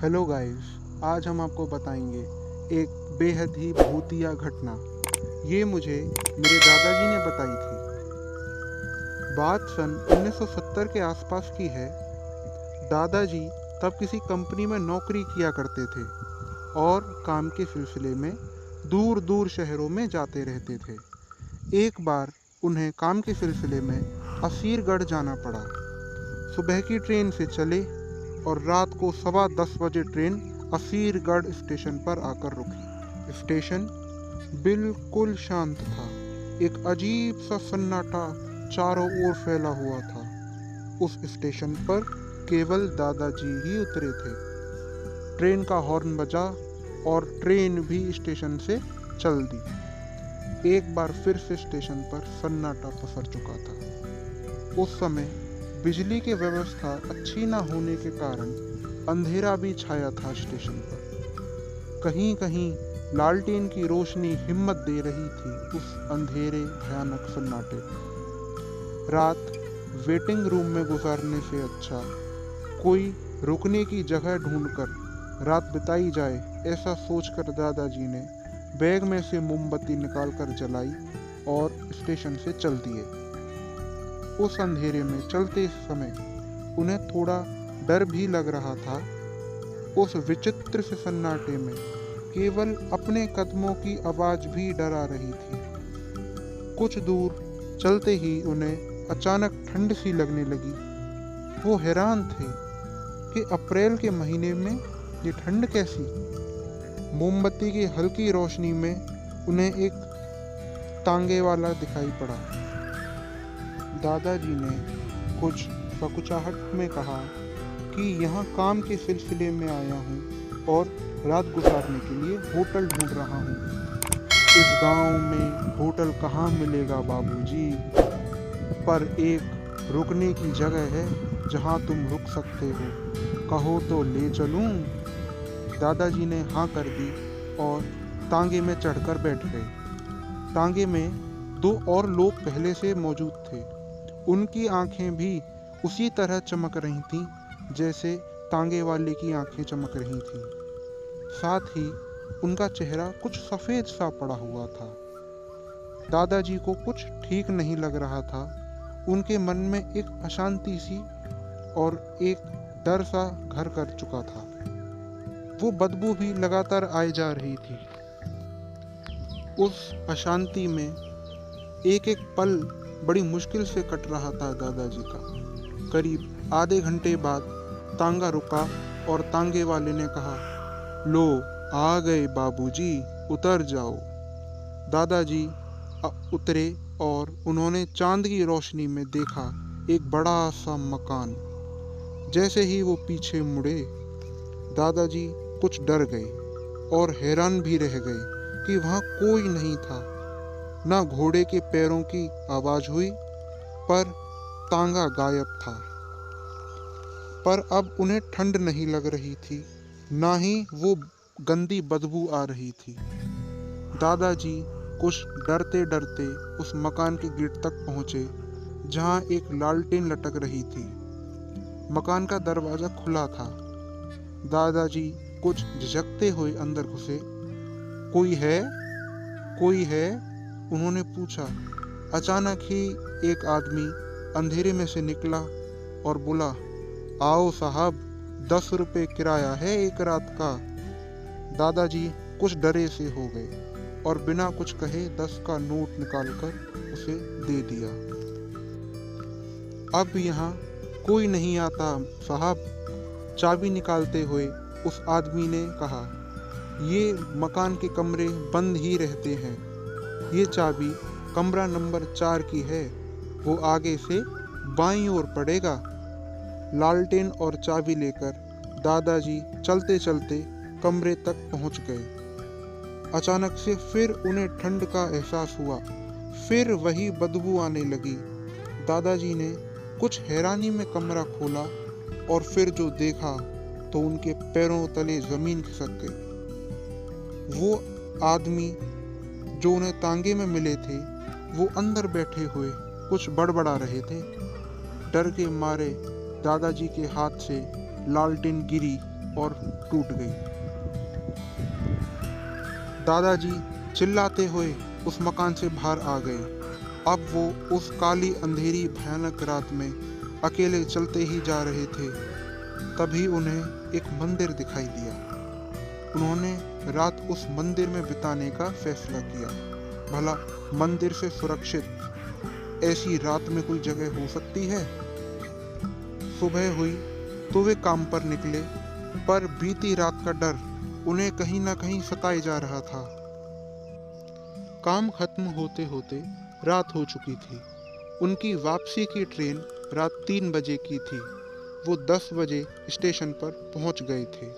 Hello guys, आज हम आपको बताएंगे एक बेहद ही भूतिया घटना। ये मुझे मेरे दादाजी ने बताई थी। बात सन 1970 के आसपास की है। दादाजी तब किसी कंपनी में नौकरी किया करते थे और काम के सिलसिले में दूर दूर शहरों में जाते रहते थे। एक बार उन्हें काम के सिलसिले में असीरगढ़ जाना पड़ा। सुबह की ट्रेन से चले और रात को 10:15 बजे ट्रेन असीरगढ़ स्टेशन पर आकर रुकी। स्टेशन बिल्कुल शांत था। एक अजीब सा सन्नाटा चारों ओर फैला हुआ था। उस स्टेशन पर केवल दादाजी ही उतरे थे। ट्रेन का हॉर्न बजा और ट्रेन भी स्टेशन से चल दी। एक बार फिर से स्टेशन पर सन्नाटा पसर चुका था। उस समय बिजली की व्यवस्था अच्छी न होने के कारण अंधेरा भी छाया था स्टेशन पर। कहीं कहीं लालटेन की रोशनी हिम्मत दे रही थी उस अंधेरे भयानक सन्नाटे को। रात वेटिंग रूम में गुजारने से अच्छा कोई रुकने की जगह ढूंढकर रात बिताई जाए, ऐसा सोचकर दादाजी ने बैग में से मोमबत्ती निकालकर जलाई और स्टेशन से चल दिए। उस अंधेरे में चलते समय उन्हें थोड़ा डर भी लग रहा था। उस विचित्र से सन्नाटे में केवल अपने कदमों की आवाज भी डरा रही थी। कुछ दूर चलते ही उन्हें अचानक ठंड सी लगने लगी। वो हैरान थे कि अप्रैल के महीने में ये ठंड कैसी। मोमबत्ती की हल्की रोशनी में उन्हें एक तांगे वाला दिखाई पड़ा। दादाजी ने कुछ सकुचाहट में कहा कि यहाँ काम के सिलसिले में आया हूँ और रात गुजारने के लिए होटल ढूंढ रहा हूँ। इस गांव में होटल कहाँ मिलेगा बाबूजी, पर एक रुकने की जगह है जहाँ तुम रुक सकते हो, कहो तो ले चलूँ। दादाजी ने हाँ कर दी और तांगे में चढ़कर बैठ गए। तांगे में 2 और लोग पहले से मौजूद थे। उनकी आंखें भी उसी तरह चमक रही थीं जैसे तांगे वाले की आंखें चमक रही थीं। साथ ही उनका चेहरा कुछ सफ़ेद सा पड़ा हुआ था। दादाजी को कुछ ठीक नहीं लग रहा था। उनके मन में एक अशांति सी और एक डर सा घर कर चुका था। वो बदबू भी लगातार आए जा रही थी। उस अशांति में एक एक पल बड़ी मुश्किल से कट रहा था दादाजी का। करीब आधे घंटे बाद तांगा रुका और तांगे वाले ने कहा, लो आ गए बाबूजी, उतर जाओ। दादाजी उतरे और उन्होंने चांद की रोशनी में देखा एक बड़ा सा मकान। जैसे ही वो पीछे मुड़े, दादाजी कुछ डर गए और हैरान भी रह गए कि वहाँ कोई नहीं था। ना घोड़े के पैरों की आवाज हुई, पर तांगा गायब था। पर अब उन्हें ठंड नहीं लग रही थी, ना ही वो गंदी बदबू आ रही थी। दादाजी कुछ डरते डरते उस मकान के गेट तक पहुंचे जहां एक लालटेन लटक रही थी। मकान का दरवाजा खुला था। दादाजी कुछ झिझकते हुए अंदर घुसे। कोई है? कोई है? उन्होंने पूछा। अचानक ही एक आदमी अंधेरे में से निकला और बोला, आओ साहब, 10 रुपये किराया है एक रात का। दादाजी कुछ डरे से हो गए और बिना कुछ कहे 10 का नोट निकालकर उसे दे दिया। अब यहाँ कोई नहीं आता साहब, चाबी निकालते हुए उस आदमी ने कहा। ये मकान के कमरे बंद ही रहते हैं। ये चाबी कमरा नंबर 4 की है, वो आगे से बाईं ओर पड़ेगा। लालटेन और चाबी लेकर दादाजी चलते चलते कमरे तक पहुंच गए। अचानक से फिर उन्हें ठंड का एहसास हुआ। फिर वही बदबू आने लगी। दादाजी ने कुछ हैरानी में कमरा खोला और फिर जो देखा तो उनके पैरों तले जमीन खिसक गई। वो आदमी जो उन्हें तांगे में मिले थे, वो अंदर बैठे हुए कुछ बड़बड़ा रहे थे। डर के मारे दादाजी के हाथ से लालटेन गिरी और टूट गई। दादाजी चिल्लाते हुए उस मकान से बाहर आ गए। अब वो उस काली अंधेरी भयानक रात में अकेले चलते ही जा रहे थे। तभी उन्हें एक मंदिर दिखाई दिया। उन्होंने रात उस मंदिर में बिताने का फैसला किया। भला मंदिर से सुरक्षित ऐसी रात में कोई जगह हो सकती है? सुबह हुई तो वे काम पर निकले, पर बीती रात का डर उन्हें कहीं ना कहीं सताए जा रहा था। काम खत्म होते होते रात हो चुकी थी। उनकी वापसी की ट्रेन रात 3 बजे की थी। वो 10 बजे स्टेशन पर पहुंच गए थे।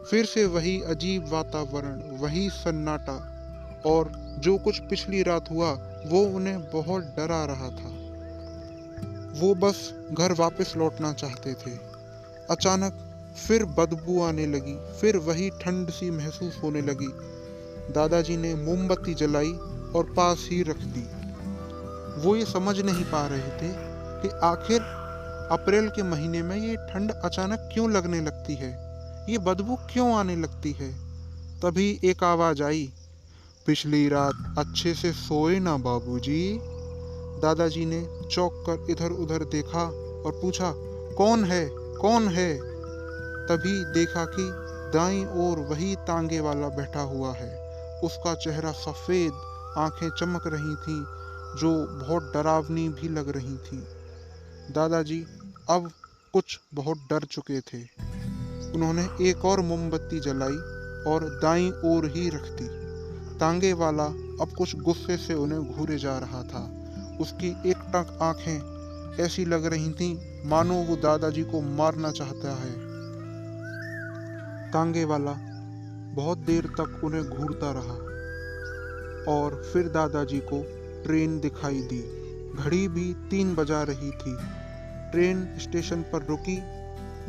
फिर से वही अजीब वातावरण, वही सन्नाटा, और जो कुछ पिछली रात हुआ वो उन्हें बहुत डरा रहा था। वो बस घर वापस लौटना चाहते थे। अचानक फिर बदबू आने लगी, फिर वही ठंड सी महसूस होने लगी। दादाजी ने मोमबत्ती जलाई और पास ही रख दी। वो ये समझ नहीं पा रहे थे कि आखिर अप्रैल के महीने में ये ठंड अचानक क्यों लगने लगती है, ये बदबू क्यों आने लगती है। तभी एक आवाज आई, पिछली रात अच्छे से सोए ना बाबूजी? दादाजी ने चौंक कर इधर उधर देखा और पूछा, कौन है, कौन है? तभी देखा कि दाईं ओर वही तांगे वाला बैठा हुआ है। उसका चेहरा सफेद, आंखें चमक रही थीं, जो बहुत डरावनी भी लग रही थीं। दादाजी अब कुछ बहुत डर चुके थे। उन्होंने एक और मोमबत्ती जलाई और दाईं ओर ही रख दी। तांगे वाला अब कुछ गुस्से से उन्हें घूरे जा रहा था। उसकी एकटक आंखें ऐसी लग रही थीं मानो वो दादाजी को मारना चाहता है। तांगे वाला बहुत देर तक उन्हें घूरता रहा और फिर दादाजी को ट्रेन दिखाई दी। घड़ी भी 3 बजा रही थी। ट्रेन स्टेशन पर रुकी।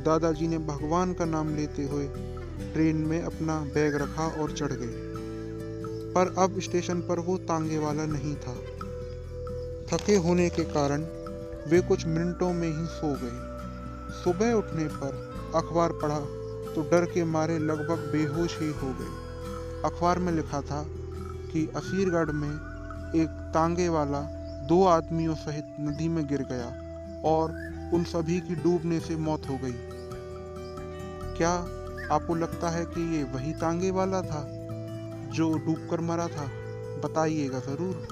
दादाजी ने भगवान का नाम लेते हुए ट्रेन में अपना बैग रखा और चढ़ गए। पर अब स्टेशन पर वो तांगे वाला नहीं था। थके होने के कारण वे कुछ मिनटों में ही सो गए। सुबह उठने पर अखबार पढ़ा तो डर के मारे लगभग बेहोश ही हो गए। अखबार में लिखा था कि असीरगढ़ में एक तांगे वाला 2 आदमियों सहित नदी में गिर गया और उन सभी की डूबने से मौत हो गई। क्या आपको लगता है कि ये वही तांगे वाला था जो डूबकर मरा था? बताइएगा ज़रूर।